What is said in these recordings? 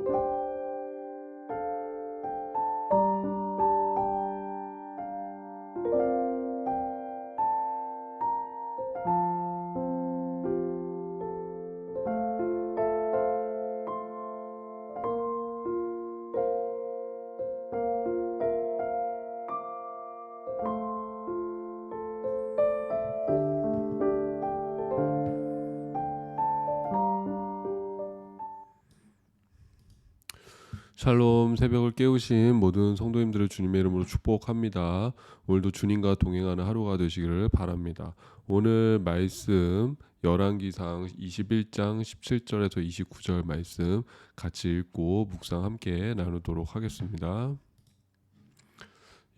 샬롬. 새벽을 깨우신 모든 성도님들을 주님의 이름으로 축복합니다. 오늘도 주님과 동행하는 하루가 되시기를 바랍니다. 오늘 말씀 열왕기상 21장 17절에서 29절 말씀 같이 읽고 묵상 함께 나누도록 하겠습니다.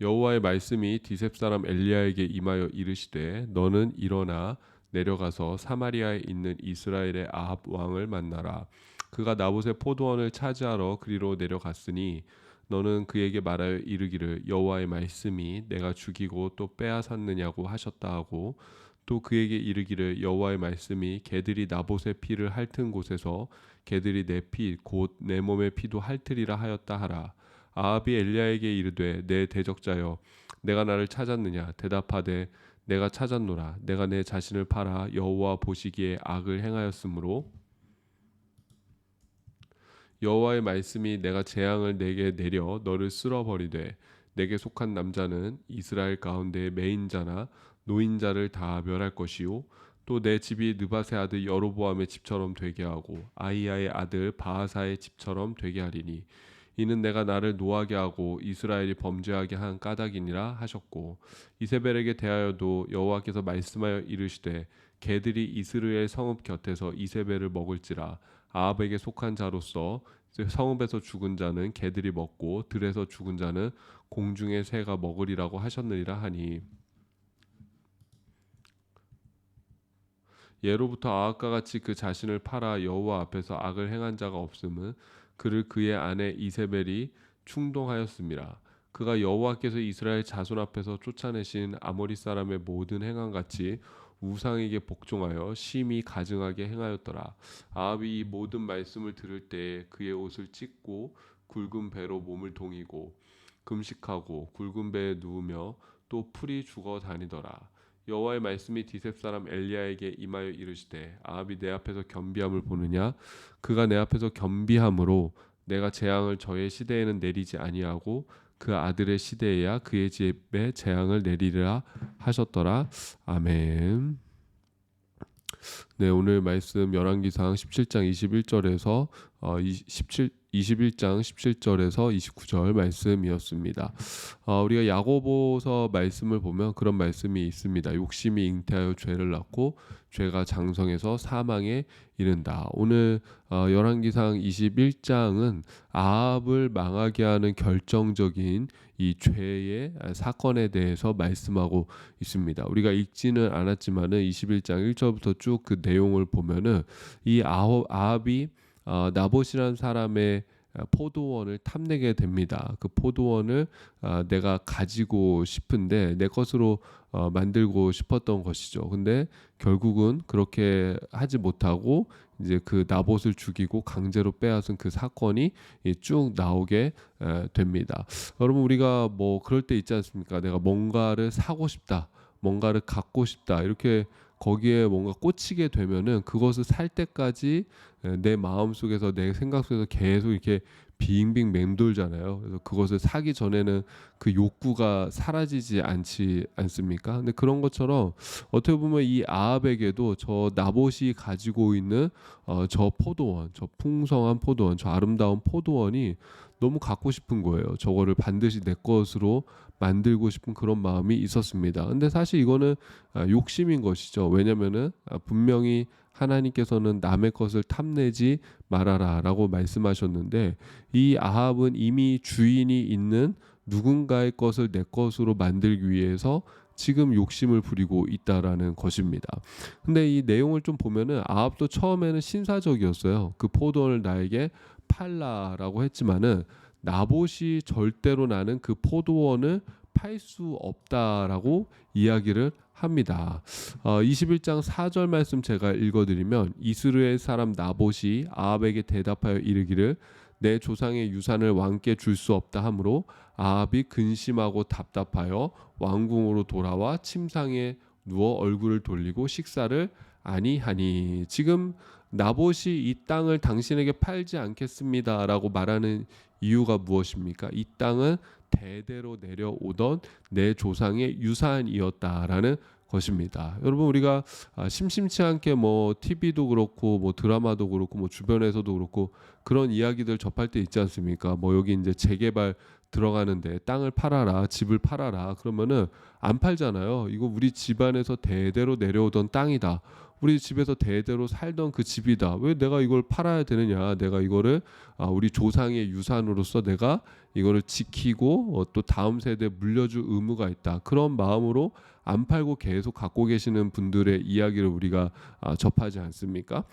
여호와의 말씀이 디셉 사람 엘리야에게 임하여 이르시되 너는 일어나 내려가서 사마리아에 있는 이스라엘의 아합 왕을 만나라. 그가 나봇의 포도원을 차지하러 그리로 내려갔으니 너는 그에게 말하여 이르기를 여호와의 말씀이 내가 죽이고 또 빼앗았느냐고 하셨다 하고 또 그에게 이르기를 여호와의 말씀이 개들이 나봇의 피를 핥은 곳에서 개들이 내 피 곧 내 몸의 피도 핥으리라 하였다 하라. 아합이 엘리야에게 이르되 내 대적자여 내가 나를 찾았느냐 대답하되 내가 찾았노라. 내가 내 자신을 팔아 여호와 보시기에 악을 행하였으므로 여호와의 말씀이 내가 재앙을 내게 내려 너를 쓸어버리되 내게 속한 남자는 이스라엘 가운데 매인자나 노인자를 다 멸할 것이요 또 내 집이 느밧의 아들 여로보암의 집처럼 되게 하고 아히야의 아들 바하사의 집처럼 되게 하리니 이는 내가 나를 노하게 하고 이스라엘이 범죄하게 한 까닭이니라 하셨고 이세벨에게 대하여도 여호와께서 말씀하여 이르시되 개들이 이스라엘 성읍 곁에서 이세벨을 먹을지라. 아합에게 속한 자로서 성읍에서 죽은 자는 개들이 먹고 들에서 죽은 자는 공중의 새가 먹으리라고 하셨느니라 하니 예로부터 아합과 같이 그 자신을 팔아 여호와 앞에서 악을 행한 자가 없음은 그를 그의 아내 이세벨이 충동하였음이라. 그가 여호와께서 이스라엘 자손 앞에서 쫓아내신 아모리 사람의 모든 행함같이 우상에게 복종하여 심히 가증하게 행하였더라. 아합이 이 모든 말씀을 들을 때에 그의 옷을 찢고 굵은 배로 몸을 동이고 금식하고 굵은 배에 누우며 또 풀이 죽어 다니더라. 여호와의 말씀이 디셉 사람 엘리야에게 임하여 이르시되 아합이 내 앞에서 겸비함을 보느냐 그가 내 앞에서 겸비함으로 내가 재앙을 저의 시대에는 내리지 아니하고 그 아들의 시대에야 그의 집에 재앙을 내리리라 하셨더라. 아멘. 네, 오늘 말씀 열왕기상 17장 21절에서 21장 17절에서 29절 말씀이었습니다. 우리가 야고보서 말씀을 보면 그런 말씀이 있습니다. 욕심이 잉태하여 죄를 낳고 죄가 장성해서 사망에 이른다. 오늘 열왕기상 21장은 아합을 망하게 하는 결정적인 이 죄의 사건에 대해서 말씀하고 있습니다. 우리가 읽지는 않았지만은 21장 1절부터 쭉 그 내용을 보면은 이 아합이 나봇이라는 사람의 포도원을 탐내게 됩니다. 그 포도원을 내가 가지고 싶은데 내 것으로 만들고 싶었던 것이죠. 근데 결국은 그렇게 하지 못하고 이제 그 나봇을 죽이고 강제로 빼앗은 그 사건이 쭉 나오게 됩니다. 여러분 우리가 뭐 그럴 때 있지 않습니까? 내가 뭔가를 사고 싶다, 뭔가를 갖고 싶다 이렇게 거기에 뭔가 꽂히게 되면은 그것을 살 때까지 내 마음 속에서 내 생각 속에서 계속 이렇게 빙빙 맴돌잖아요. 그래서 그것을 사기 전에는 그 욕구가 사라지지 않습니까? 근데 그런 것처럼 어떻게 보면 이 아합에게도 저 나봇이 가지고 있는 저 포도원, 저 풍성한 포도원, 저 아름다운 포도원이 너무 갖고 싶은 거예요. 저거를 반드시 내 것으로 만들고 싶은 그런 마음이 있었습니다. 근데 사실 이거는 욕심인 것이죠. 왜냐면은 분명히 하나님께서는 남의 것을 탐내지 말아라 라고 말씀하셨는데 이 아합은 이미 주인이 있는 누군가의 것을 내 것으로 만들기 위해서 지금 욕심을 부리고 있다라는 것입니다. 근데 이 내용을 좀 보면은 아합도 처음에는 신사적이었어요. 그 포도원을 나에게 팔라라고 했지만은 나봇이 절대로 나는 그 포도원을 팔 수 없다라고 이야기를 합니다. 21장 4절 말씀 제가 읽어드리면 이스라엘 사람 나봇이 아합에게 대답하여 이르기를 내 조상의 유산을 왕께 줄 수 없다 하므로 아합이 근심하고 답답하여 왕궁으로 돌아와 침상에 누워 얼굴을 돌리고 식사를 아니하니. 지금 나봇이 이 땅을 당신에게 팔지 않겠습니다라고 말하는 이유가 무엇입니까? 이 땅은 대대로 내려오던 내 조상의 유산이었다라는 것입니다. 여러분, 우리가 심심치 않게 뭐 TV도 그렇고 뭐 드라마도 그렇고 뭐 주변에서도 그렇고 그런 이야기들 접할 때 있지 않습니까? 뭐 여기 이제 재개발 들어가는데 땅을 팔아라, 집을 팔아라. 그러면은 안 팔잖아요. 이거 우리 집안에서 대대로 내려오던 땅이다. 우리 집에서 대대로 살던 그 집이다. 왜 내가 이걸 팔아야 되느냐? 내가 이거를 우리 조상의 유산으로서 내가 이거를 지키고 또 다음 세대에 물려줄 의무가 있다. 그런 마음으로 안 팔고 계속 갖고 계시는 분들의 이야기를 우리가 접하지 않습니까?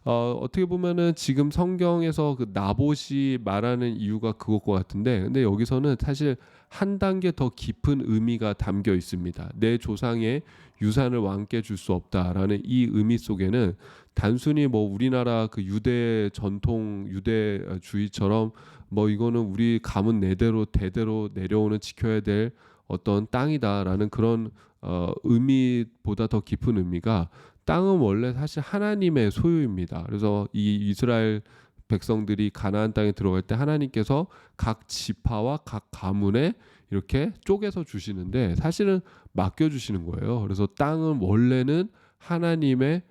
어떻게 보면은 지금 성경에서 그 나봇이 말하는 이유가 그것과 같은데, 근데 여기서는 사실 한 단계 더 깊은 의미가 담겨 있습니다. 내 조상의 유산을 왕께 줄 수 없다라는 이 의미 속에는 단순히 뭐 우리나라 그 유대 전통 유대주의처럼 뭐 이거는 우리 가문 내대로 대대로 내려오는 지켜야 될 어떤 땅이다라는 그런 의미보다 더 깊은 의미가, 땅은 원래 사실 하나님의 소유입니다. 그래서 이 이스라엘 백성들이 가나안 땅에 들어갈 때 하나님께서 각 지파와 각 가문에 이렇게 쪼개서 주시는데 사실은 맡겨 주시는 거예요. 그래서 땅은 원래는 하나님의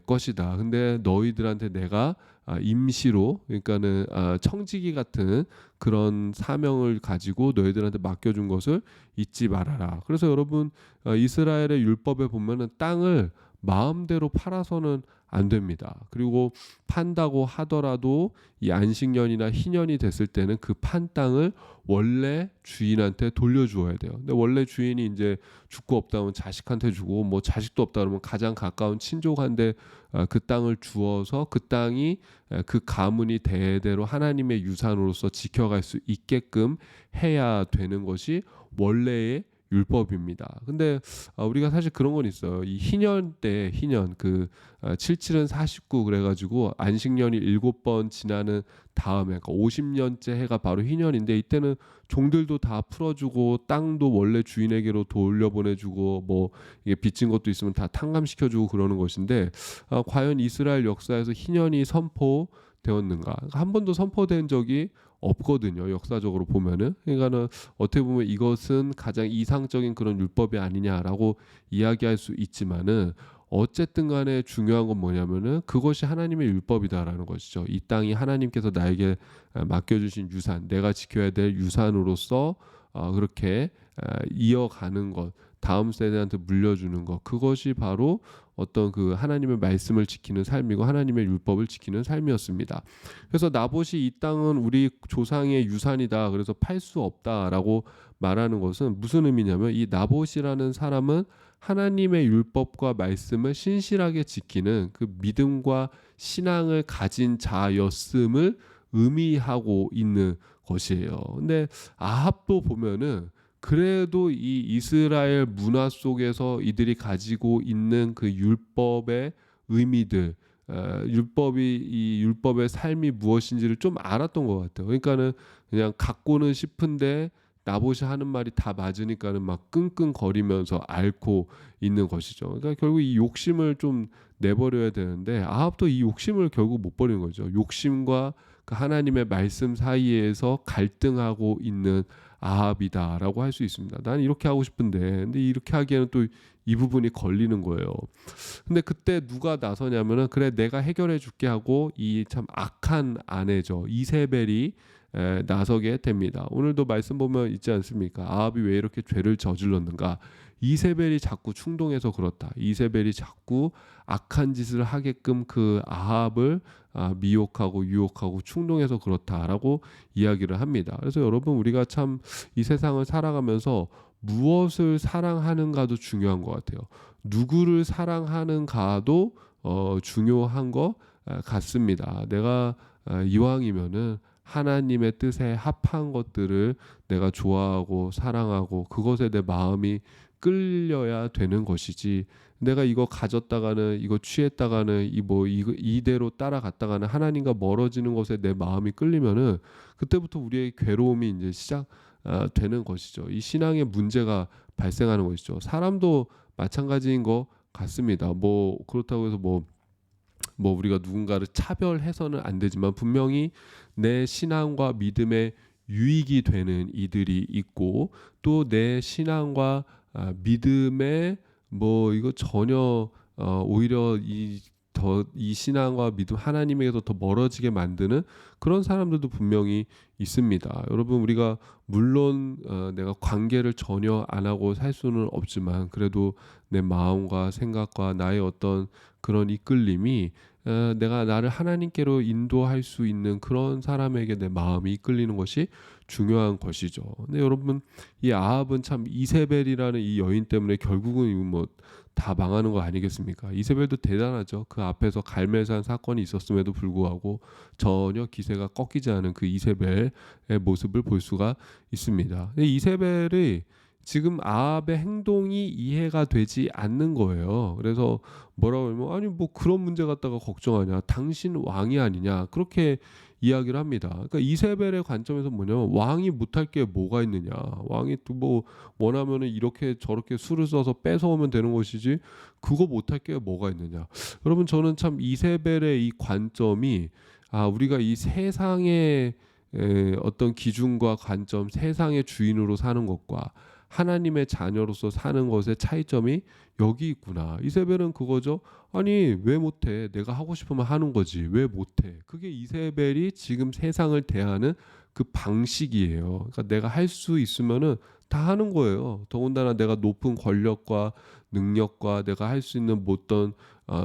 것이다. 근데 너희들한테 내가 임시로, 그러니까는 청지기 같은 그런 사명을 가지고 너희들한테 맡겨준 것을 잊지 말아라. 그래서 여러분, 이스라엘의 율법에 보면은 땅을 마음대로 팔아서는 안 됩니다. 그리고 판다고 하더라도 이 안식년이나 희년이 됐을 때는 그 판 땅을 원래 주인한테 돌려주어야 돼요. 근데 원래 주인이 이제 죽고 없다 하면 자식한테 주고, 뭐 자식도 없다 그러면 가장 가까운 친족한테 그 땅을 주어서 그 땅이 그 가문이 대대로 하나님의 유산으로서 지켜갈 수 있게끔 해야 되는 것이 원래의 율법입니다. 근데 우리가 사실 그런 건 있어요. 이 희년 때, 희년 그 77은 49 그래가지고 안식년이 7번 지나는 다음에, 그러니까 50년째 해가 바로 희년인데, 이때는 종들도 다 풀어주고 땅도 원래 주인에게로 돌려보내주고 뭐 이게 빚진 것도 있으면 다 탕감시켜주고 그러는 것인데, 과연 이스라엘 역사에서 희년이 선포되었는가? 한 번도 선포된 적이 없거든요. 역사적으로 보면은. 그러니까는 어떻게 보면 이것은 가장 이상적인 그런 율법이 아니냐라고 이야기할 수 있지만은, 어쨌든 간에 중요한 건 뭐냐면은 그것이 하나님의 율법이다라는 것이죠. 이 땅이 하나님께서 나에게 맡겨주신 유산, 내가 지켜야 될 유산으로서 그렇게 이어가는 것, 다음 세대한테 물려주는 것, 그것이 바로 어떤 그 하나님의 말씀을 지키는 삶이고 하나님의 율법을 지키는 삶이었습니다. 그래서 나봇이 이 땅은 우리 조상의 유산이다, 그래서 팔 수 없다라고 말하는 것은 무슨 의미냐면, 이 나봇이라는 사람은 하나님의 율법과 말씀을 신실하게 지키는 그 믿음과 신앙을 가진 자였음을 의미하고 있는 것이에요. 근데 아합도 보면은 그래도 이 이스라엘 문화 속에서 이들이 가지고 있는 그 율법의 의미들, 이 율법의 삶이 무엇인지를 좀 알았던 것 같아요. 그러니까는 그냥 갖고는 싶은데 나봇이 하는 말이 다 맞으니까는 막 끙끙거리면서 앓고 있는 것이죠. 그러니까 결국 이 욕심을 좀 내버려야 되는데, 아합도 이 욕심을 결국 못 버리는 거죠. 욕심과 그 하나님의 말씀 사이에서 갈등하고 있는 아합이다라고 할 수 있습니다. 난 이렇게 하고 싶은데, 근데 이렇게 하기에는 또 이 부분이 걸리는 거예요. 근데 그때 누가 나서냐면은, 그래 내가 해결해 줄게 하고 이 참 악한 아내죠, 이세벨이 나서게 됩니다. 오늘도 말씀 보면 있지 않습니까? 아합이 왜 이렇게 죄를 저질렀는가? 이세벨이 자꾸 충동해서 그렇다. 이세벨이 자꾸 악한 짓을 하게끔 그 아합을 미혹하고 유혹하고 충동해서 그렇다라고 이야기를 합니다. 그래서 여러분, 우리가 참 이 세상을 살아가면서 무엇을 사랑하는가도 중요한 것 같아요. 누구를 사랑하는가도 중요한 것 같습니다. 내가 이왕이면은 하나님의 뜻에 합한 것들을 내가 좋아하고 사랑하고 그것에 내 마음이 끌려야 되는 것이지, 내가 이거 가졌다가는 이거 취했다가는 이거 이대로 따라갔다가는 하나님과 멀어지는 것에 내 마음이 끌리면은 그때부터 우리의 괴로움이 이제 시작 되는 것이죠. 이 신앙의 문제가 발생하는 것이죠. 사람도 마찬가지인 것 같습니다. 뭐 그렇다고 해서 뭐 우리가 누군가를 차별해서는 안 되지만 분명히 내 신앙과 믿음에 유익이 되는 이들이 있고 또 내 신앙과 믿음에 뭐 이거 전혀 오히려 이 신앙과 믿음 하나님에게서 더 멀어지게 만드는 그런 사람들도 분명히 있습니다. 여러분 우리가 물론 내가 관계를 전혀 안 하고 살 수는 없지만 그래도 내 마음과 생각과 나의 어떤 그런 이끌림이 내가 나를 하나님께로 인도할 수 있는 그런 사람에게 내 마음이 이끌리는 것이 중요한 것이죠. 근데 여러분 이 아합은 참 이세벨이라는 이 여인 때문에 결국은 뭐 다 망하는 거 아니겠습니까? 이세벨도 대단하죠. 그 앞에서 갈멜산 사건이 있었음에도 불구하고 전혀 기세가 꺾이지 않은 그 이세벨의 모습을 볼 수가 있습니다. 근데 이세벨이 지금 아합의 행동이 이해가 되지 않는 거예요. 그래서 뭐라고 하면 아니 뭐 그런 문제 갖다가 걱정하냐? 당신 왕이 아니냐? 그렇게 이야기를 합니다. 그러니까 이세벨의 관점에서 뭐냐면 왕이 못할 게 뭐가 있느냐? 왕이 또 뭐 원하면은 이렇게 저렇게 수를 써서 뺏어오면 되는 것이지 그거 못할 게 뭐가 있느냐? 여러분 저는 참 이세벨의 이 관점이 우리가 이 세상의 어떤 기준과 관점, 세상의 주인으로 사는 것과 하나님의 자녀로서 사는 것의 차이점이 여기 있구나. 이세벨은 그거죠. 아니 왜 못해? 내가 하고 싶으면 하는 거지. 왜 못해? 그게 이세벨이 지금 세상을 대하는 그 방식이에요. 그러니까 내가 할 수 있으면은 다 하는 거예요. 더군다나 내가 높은 권력과 능력과 내가 할 수 있는 어떤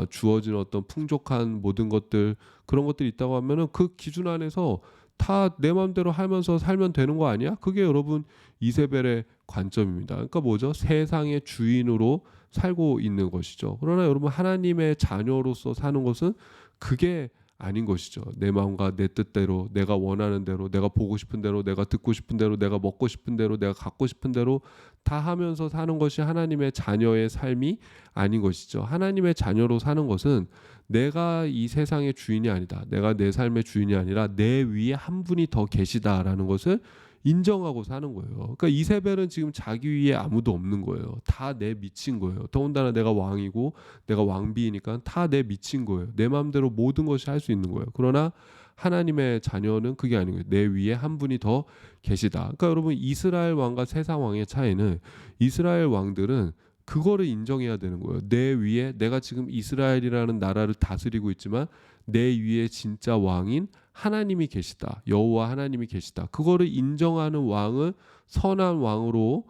주어진 어떤 풍족한 모든 것들 그런 것들이 있다고 하면은 그 기준 안에서 다 내 마음대로 하면서 살면 되는 거 아니야? 그게 여러분 이세벨의 관점입니다. 그러니까 뭐죠? 세상의 주인으로 살고 있는 것이죠. 그러나 여러분 하나님의 자녀로서 사는 것은 그게 아닌 것이죠. 내 마음과 내 뜻대로 내가 원하는 대로 내가 보고 싶은 대로 내가 듣고 싶은 대로 내가 먹고 싶은 대로 내가 갖고 싶은 대로 다 하면서 사는 것이 하나님의 자녀의 삶이 아닌 것이죠. 하나님의 자녀로 사는 것은 내가 이 세상의 주인이 아니다. 내가 내 삶의 주인이 아니라 내 위에 한 분이 더 계시다라는 것을 인정하고 사는 거예요. 그러니까 이세벨은 지금 자기 위에 아무도 없는 거예요. 다 내 미친 거예요. 더군다나 내가 왕이고 내가 왕비이니까 다 내 미친 거예요. 내 마음대로 모든 것이 할 수 있는 거예요. 그러나 하나님의 자녀는 그게 아닌 거예요. 내 위에 한 분이 더 계시다. 그러니까 여러분 이스라엘 왕과 세상 왕의 차이는 이스라엘 왕들은 그거를 인정해야 되는 거예요. 내 위에 내가 지금 이스라엘이라는 나라를 다스리고 있지만 내 위에 진짜 왕인 하나님이 계시다. 여호와 하나님이 계시다. 그거를 인정하는 왕은 선한 왕으로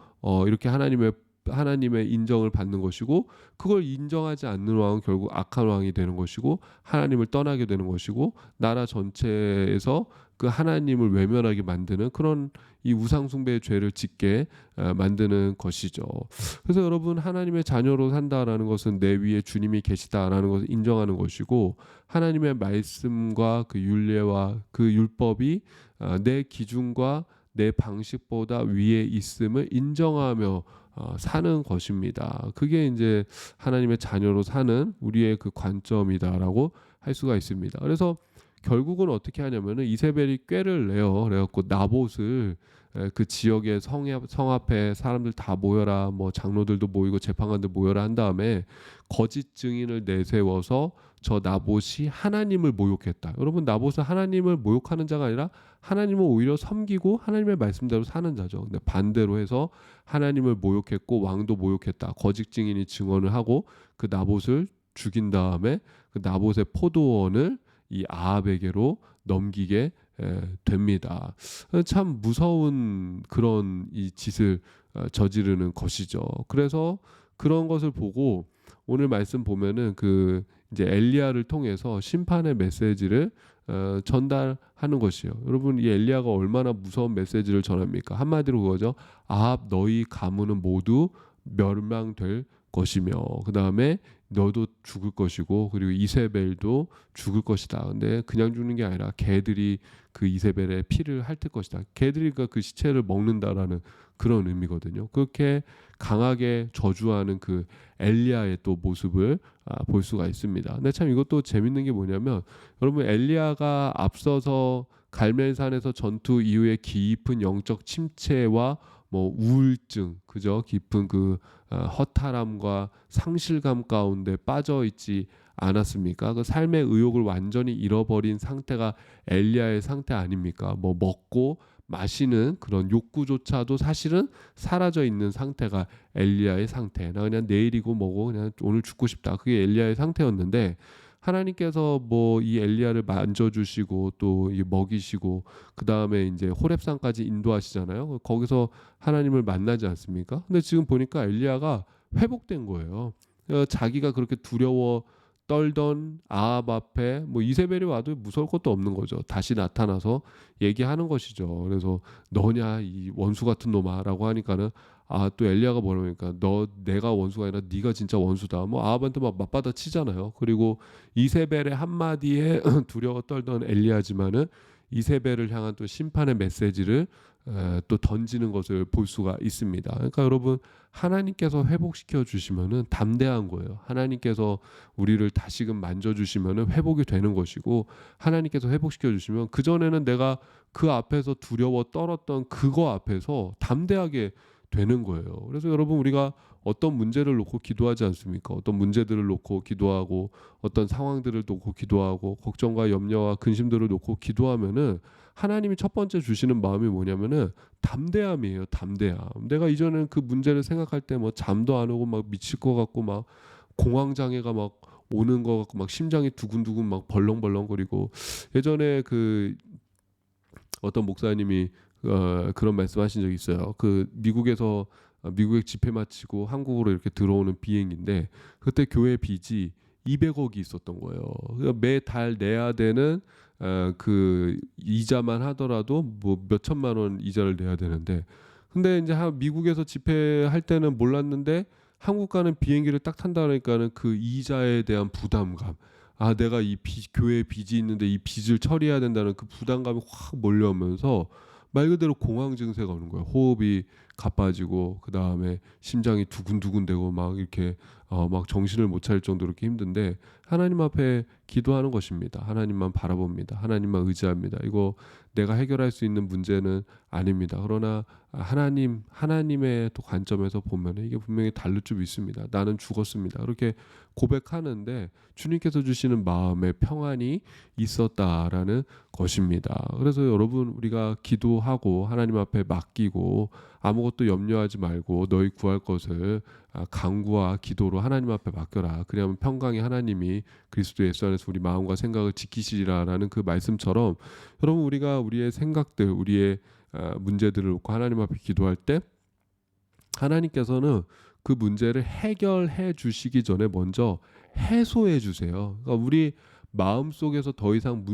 이렇게 하나님의 인정을 받는 것이고 그걸 인정하지 않는 왕은 결국 악한 왕이 되는 것이고 하나님을 떠나게 되는 것이고 나라 전체에서 그 하나님을 외면하게 만드는 그런 이 우상 숭배의 죄를 짓게 만드는 것이죠. 그래서 여러분 하나님의 자녀로 산다라는 것은 내 위에 주님이 계시다라는 것을 인정하는 것이고 하나님의 말씀과 그 율례와 그 율법이 내 기준과 내 방식보다 위에 있음을 인정하며 사는 것입니다. 그게 이제 하나님의 자녀로 사는 우리의 그 관점이다라고 할 수가 있습니다. 그래서 결국은 어떻게 하냐면은 이세벨이 꾀를 내요. 그래갖고 나봇을 그 지역의 성 앞에 사람들 다 모여라, 뭐 장로들도 모이고 재판관들 모여라 한 다음에 거짓 증인을 내세워서 저 나봇이 하나님을 모욕했다. 여러분 나봇은 하나님을 모욕하는 자가 아니라 하나님을 오히려 섬기고 하나님의 말씀대로 사는 자죠. 근데 반대로 해서 하나님을 모욕했고 왕도 모욕했다. 거짓 증인이 증언을 하고 그 나봇을 죽인 다음에 그 나봇의 포도원을 이 아합에게로 넘기게 됩니다. 참 무서운 그런 이 짓을 저지르는 것이죠. 그래서 그런 것을 보고 오늘 말씀 보면은 그 이제 엘리야를 통해서 심판의 메시지를 전달하는 것이에요. 여러분 이 엘리야가 얼마나 무서운 메시지를 전합니까? 한마디로 그거죠. 아합 너희 가문은 모두 멸망될 것이며 그 다음에 너도 죽을 것이고 그리고 이세벨도 죽을 것이다. 근데 그냥 죽는 게 아니라 개들이 그 이세벨의 피를 핥을 것이다. 개들이 그 시체를 먹는다라는 그런 의미거든요. 그렇게 강하게 저주하는 그 엘리야의 또 모습을 볼 수가 있습니다. 근데 참 이것도 재밌는 게 뭐냐면 여러분 엘리야가 앞서서 갈멜산에서 전투 이후에 깊은 영적 침체와 뭐 우울증, 그죠? 깊은 그 허탈함과 상실감 가운데 빠져 있지 않았습니까? 그 삶의 의욕을 완전히 잃어버린 상태가 엘리야의 상태 아닙니까? 뭐 먹고 마시는 그런 욕구조차도 사실은 사라져 있는 상태가 엘리야의 상태. 나 그냥 내일이고 뭐고 그냥 오늘 죽고 싶다. 그게 엘리야의 상태였는데 하나님께서 뭐 이 엘리야를 만져주시고 또 먹이시고 그 다음에 이제 호렙산까지 인도하시잖아요. 거기서 하나님을 만나지 않습니까? 근데 지금 보니까 엘리야가 회복된 거예요. 자기가 그렇게 두려워 떨던 아합 앞에 뭐 이세벨이 와도 무서울 것도 없는 거죠. 다시 나타나서 얘기하는 것이죠. 그래서 너냐 이 원수 같은 놈아라고 하니까는 또 엘리야가 뭐라니까 너 내가 원수가 아니라 네가 진짜 원수다. 뭐 아합한테 막 맞받아 치잖아요. 그리고 이세벨의 한마디에 두려워 떨던 엘리야지만은 이세벨을 향한 또 심판의 메시지를 또 던지는 것을 볼 수가 있습니다. 그러니까 여러분 하나님께서 회복시켜 주시면은 담대한 거예요. 하나님께서 우리를 다시금 만져 주시면은 회복이 되는 것이고 하나님께서 회복시켜 주시면 그 전에는 내가 그 앞에서 두려워 떨었던 그거 앞에서 담대하게 되는 거예요. 그래서 여러분 우리가 어떤 문제를 놓고 기도하지 않습니까? 어떤 문제들을 놓고 기도하고 어떤 상황들을 놓고 기도하고 걱정과 염려와 근심들을 놓고 기도하면은 하나님이 첫 번째 주시는 마음이 뭐냐면은 담대함이에요. 담대함. 내가 이전에는 그 문제를 생각할 때 뭐 잠도 안 오고 막 미칠 것 같고 막 공황 장애가 막 오는 것 같고 막 심장이 두근두근 막 벌렁벌렁거리고 예전에 그 어떤 목사님이 그런 말씀하신 적이 있어요. 그 미국에서 미국에 집회 마치고 한국으로 이렇게 들어오는 비행기인데 그때 교회 빚이 200억이 있었던 거예요. 그러니까 매달 내야 되는 그 이자만 하더라도 뭐 몇 천만 원 이자를 내야 되는데 근데 이제 미국에서 집회할 때는 몰랐는데 한국 가는 비행기를 딱 탄다 그러니까는 그 이자에 대한 부담감 내가 교회 빚이 있는데 이 빚을 처리해야 된다는 그 부담감이 확 몰려오면서 말 그대로 공황 증세가 오는 거예요. 호흡이 가빠지고 그 다음에 심장이 두근두근대고 막 이렇게 막 정신을 못 차릴 정도로 이렇게 힘든데 하나님 앞에 기도하는 것입니다. 하나님만 바라봅니다. 하나님만 의지합니다. 이거 내가 해결할 수 있는 문제는 아닙니다. 그러나 하나님의 또 관점에서 보면 이게 분명히 다를 줄 있습니다. 나는 죽었습니다. 그렇게 고백하는데 주님께서 주시는 마음의 평안이 있었다라는 것입니다. 그래서 여러분 우리가 기도하고 하나님 앞에 맡기고 아무것도 염려하지 말고 너희 구할 것을 간구와 기도로 하나님 앞에 맡겨라. 그러면 평강의 하나님이 그리스도 예수 안에서 우리 마음과 생각을 지키시리라라는 그 말씀처럼 여러분 우리가 우리의 생각들 우리의 문제들을 놓고 하나님 앞에 기도할 때 하나님께서는 그 문제를 해결해 주시기 전에 먼저 해소해 주세요. 그러니까 우리 마음 속에서 더 이상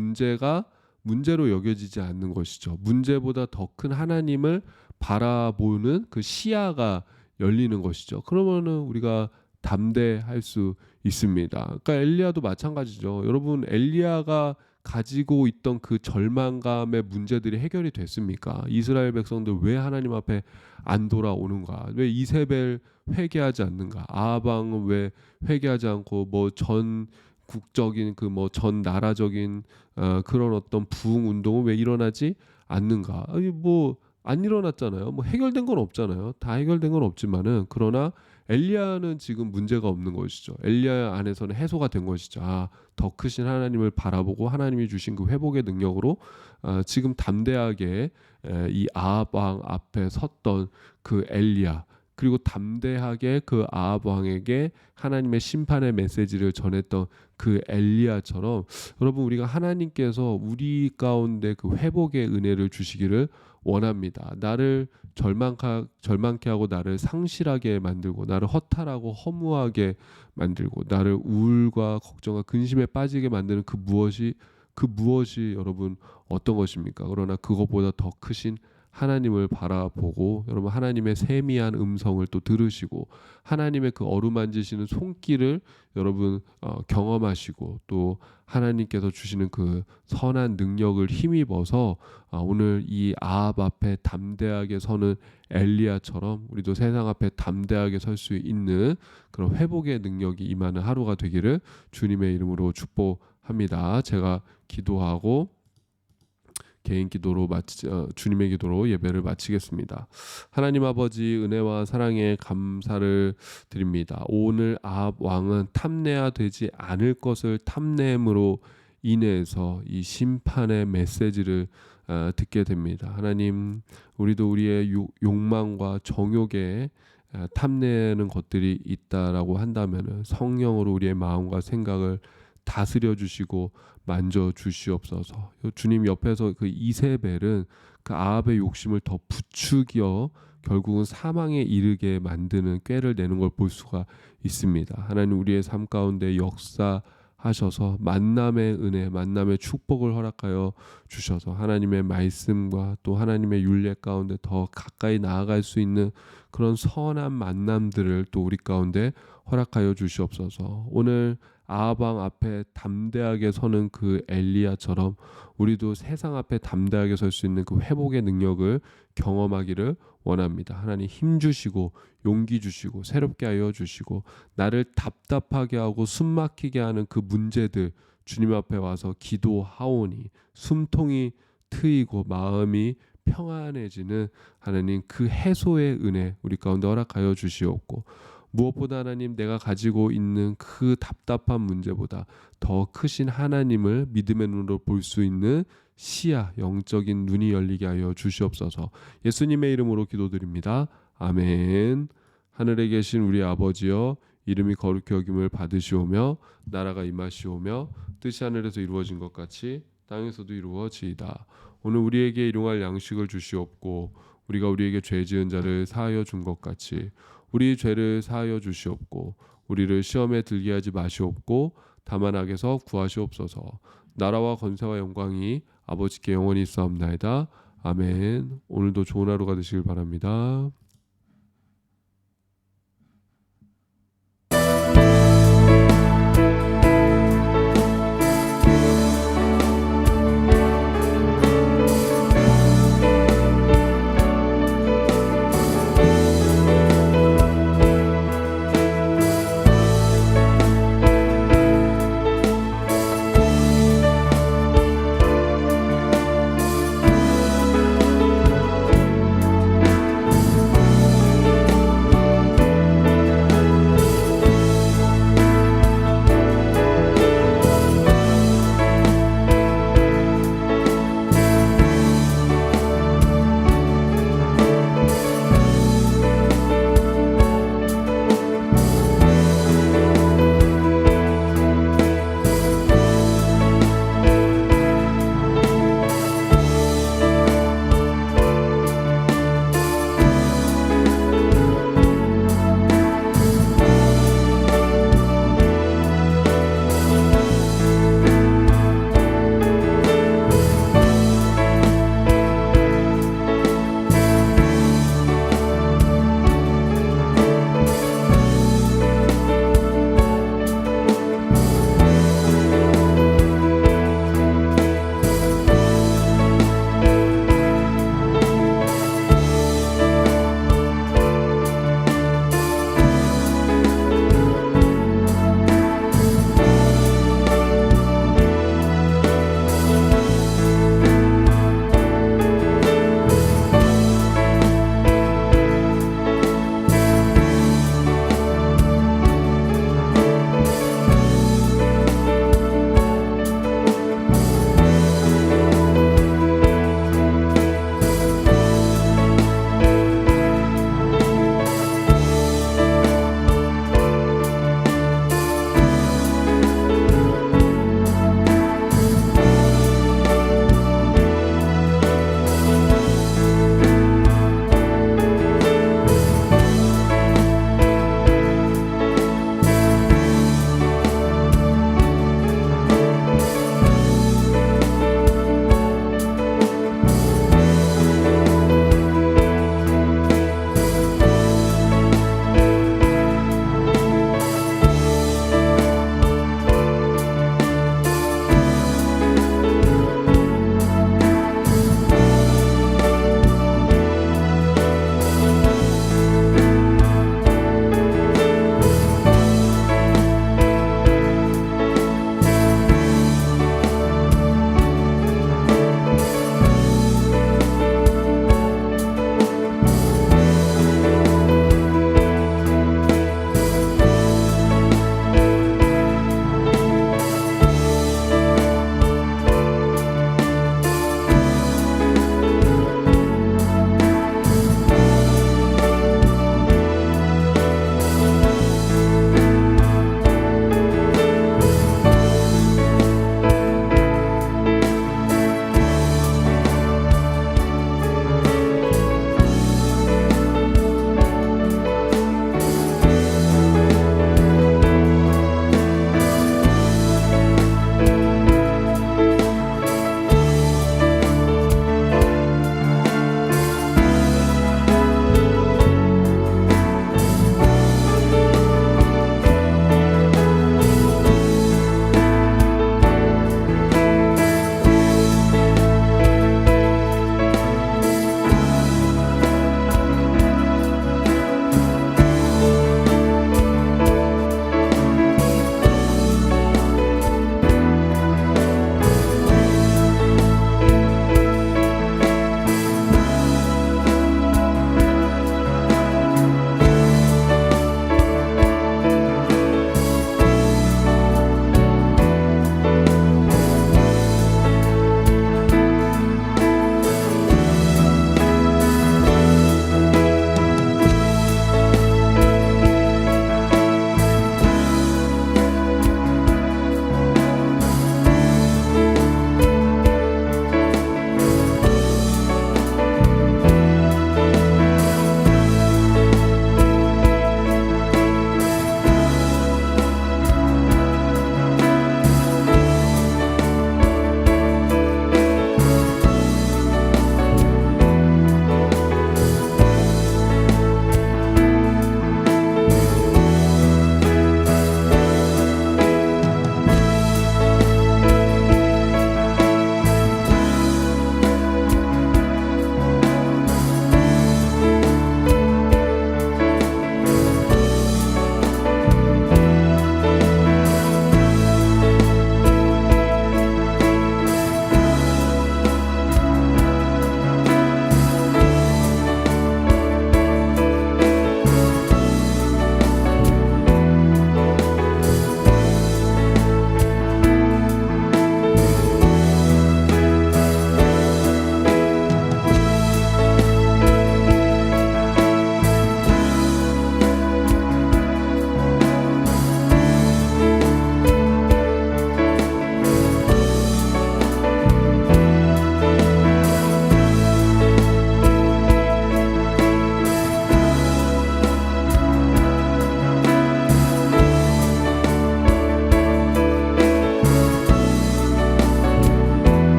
문제로 여겨지지 않는 것이죠. 문제보다 더 큰 하나님을 바라보는 그 시야가 열리는 것이죠. 그러면은 우리가 담대할 수 있습니다. 그러니까 엘리야도 마찬가지죠. 여러분 엘리야가 가지고 있던 그 절망감의 문제들이 해결이 됐습니까? 이스라엘 백성들 왜 하나님 앞에 안 돌아오는가? 왜 이세벨 회개하지 않는가? 아합 왕은 왜 회개하지 않고 뭐 전 국적인 그 뭐 전 나라적인 그런 어떤 부흥 운동은 왜 일어나지 않는가? 아니 뭐 안 일어났잖아요. 뭐 해결된 건 없잖아요. 다 해결된 건 없지만은 그러나 엘리야는 지금 문제가 없는 것이죠. 엘리야 안에서는 해소가 된 것이죠. 더 크신 하나님을 바라보고 하나님이 주신 그 회복의 능력으로 지금 담대하게 이 아합 왕 앞에 섰던 그 엘리야 그리고 담대하게 그 아합 왕에게 하나님의 심판의 메시지를 전했던 그 엘리야처럼 여러분 우리가 하나님께서 우리 가운데 그 회복의 은혜를 주시기를 원합니다. 나를 절망케 하고 나를 상실하게 만들고 나를 허탈하고 허무하게 만들고 나를 우울과 걱정과 근심에 빠지게 만드는 그 무엇이 여러분 어떤 것입니까? 그러나 그것보다 더 크신 하나님을 바라보고 여러분 하나님의 세미한 음성을 또 들으시고 하나님의 그 어루만지시는 손길을 여러분 경험하시고 또 하나님께서 주시는 그 선한 능력을 힘입어서 오늘 이 아합 앞에 담대하게 서는 엘리야처럼 우리도 세상 앞에 담대하게 설 수 있는 그런 회복의 능력이 임하는 하루가 되기를 주님의 이름으로 축복합니다. 제가 기도하고 개인 기도로 주님의 기도로 예배를 마치겠습니다. 하나님 아버지 은혜와 사랑에 감사를 드립니다. 오늘 아합 왕은 탐내야 되지 않을 것을 탐냄으로 인해서 이 심판의 메시지를 듣게 됩니다. 하나님 우리도 우리의 욕망과 정욕에 탐내는 것들이 있다라고 한다면 성령으로 우리의 마음과 생각을 다스려 주시고 만져 주시옵소서. 주님 옆에서 그 이세벨은 그 아합의 욕심을 더 부추겨 결국은 사망에 이르게 만드는 꾀를 내는 걸 볼 수가 있습니다. 하나님 우리의 삶 가운데 역사하셔서 만남의 은혜, 만남의 축복을 허락하여 주셔서 하나님의 말씀과 또 하나님의 율례 가운데 더 가까이 나아갈 수 있는 그런 선한 만남들을 또 우리 가운데 허락하여 주시옵소서. 오늘 아합 왕 앞에 담대하게 서는 그 엘리야처럼 우리도 세상 앞에 담대하게 설 수 있는 그 회복의 능력을 경험하기를 원합니다. 하나님 힘 주시고 용기 주시고 새롭게 하여 주시고 나를 답답하게 하고 숨막히게 하는 그 문제들 주님 앞에 와서 기도하오니 숨통이 트이고 마음이 평안해지는 하나님 그 해소의 은혜 우리 가운데 허락하여 주시옵고 무엇보다 하나님 내가 가지고 있는 그 답답한 문제보다 더 크신 하나님을 믿음의 눈으로 볼 수 있는 시야 영적인 눈이 열리게 하여 주시옵소서. 예수님의 이름으로 기도드립니다. 아멘. 하늘에 계신 우리 아버지여 이름이 거룩히 여김을 받으시오며 나라가 임하시오며 뜻이 하늘에서 이루어진 것 같이 땅에서도 이루어지이다. 오늘 우리에게 일용할 양식을 주시옵고 우리가 우리에게 죄 지은 자를 사하여 준 것 같이 우리 죄를 사하여 주시옵고 우리를 시험에 들게 하지 마시옵고 다만 악에서 구하시옵소서. 나라와 권세와 영광이 아버지께 영원히 있사옵나이다. 아멘. 오늘도 좋은 하루가 되시길 바랍니다.